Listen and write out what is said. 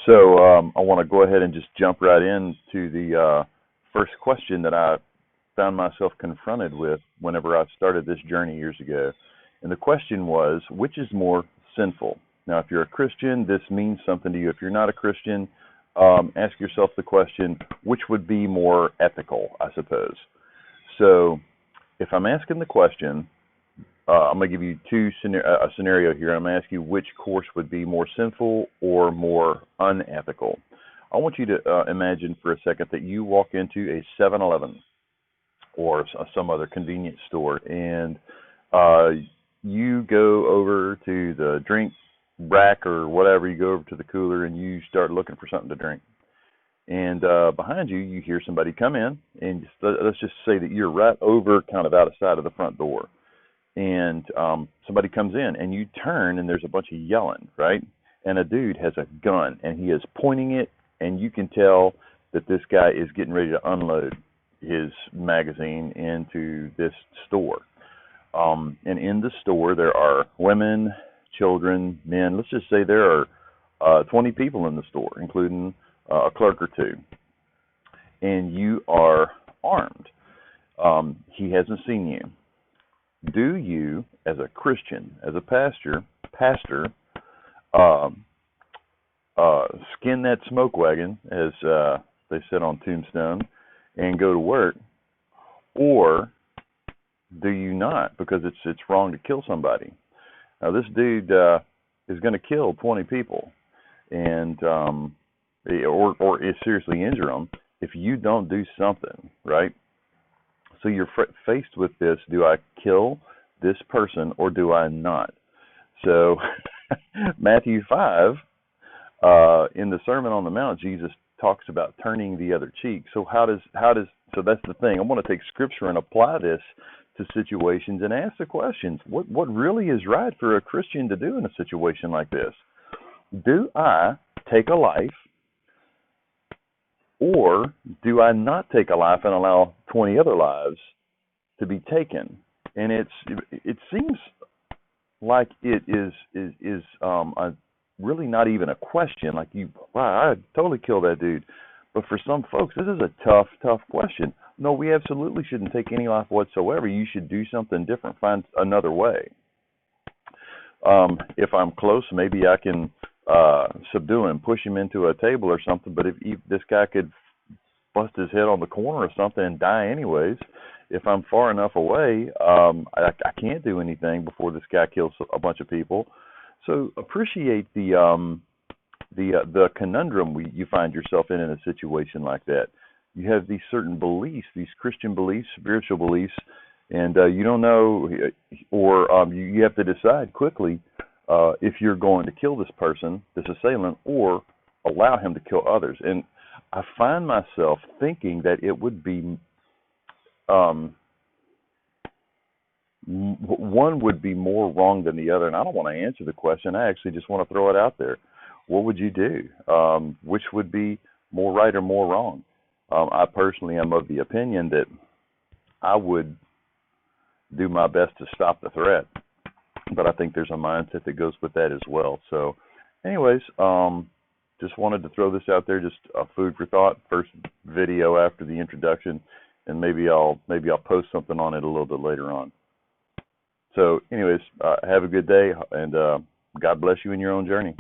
So I want to go ahead and just jump right into the first question that I found myself confronted with whenever I started this journey years ago. And the question was, which is more sinful? Now, if you're a Christian, this means something to you. If you're not a Christian, ask yourself the question, which would be more ethical, I suppose. So if I'm asking the question, I'm going to give you a scenario here. I'm going to ask you which course would be more sinful or more unethical. I want you to imagine for a second that you walk into a 7-Eleven or some other convenience store, and you go over to the drink rack or whatever. You go over to the cooler and you start looking for something to drink. And behind you, you hear somebody come in, and let's just say that you're right over kind of out of sight of the front door. And somebody comes in, and you turn, and there's a bunch of yelling, right? And a dude has a gun, and he is pointing it, and you can tell that this guy is getting ready to unload his magazine into this store. And in the store, there are women, children, men. Let's just say there are 20 people in the store, including a clerk or two. And you are armed. He hasn't seen you. Do you, as a Christian, as a pastor, skin that smoke wagon, as they said on Tombstone, and go to work, or do you not, because it's wrong to kill somebody? Now, this dude is going to kill 20 people, and or seriously injure them if you don't do something, right? So you're faced with this: do I kill this person or do I not? So Matthew 5, in the Sermon on the Mount, Jesus talks about turning the other cheek. So so that's the thing. I want to take Scripture and apply this to situations and ask the questions: what really is right for a Christian to do in a situation like this? Do I take a life, or do I not take a life and allow 20 other lives to be taken? And it seems like it is really not even a question. Like, wow, I'd totally kill that dude. But for some folks, this is a tough question. No, we absolutely shouldn't take any life whatsoever. You should do something different. Find another way. If I'm close, maybe I can subdue him, push him into a table or something. But if this guy could bust his head on the corner or something and die anyways, if I'm far enough away, I can't do anything before this guy kills a bunch of people. So appreciate the conundrum you find yourself in a situation like that. You have these certain beliefs, these Christian beliefs, spiritual beliefs, and you don't know, or you have to decide quickly if you're going to kill this person, this assailant, or allow him to kill others. And I find myself thinking that it would be one would be more wrong than the other, and I don't want to answer the question. I actually just want to throw it out there. What would you do? Which would be more right or more wrong? I personally am of the opinion that I would do my best to stop the threat, but I think there's a mindset that goes with that as well. So anyways, just wanted to throw this out there, just food for thought. First video after the introduction, and maybe I'll post something on it a little bit later on. So anyways, have a good day, and God bless you in your own journey.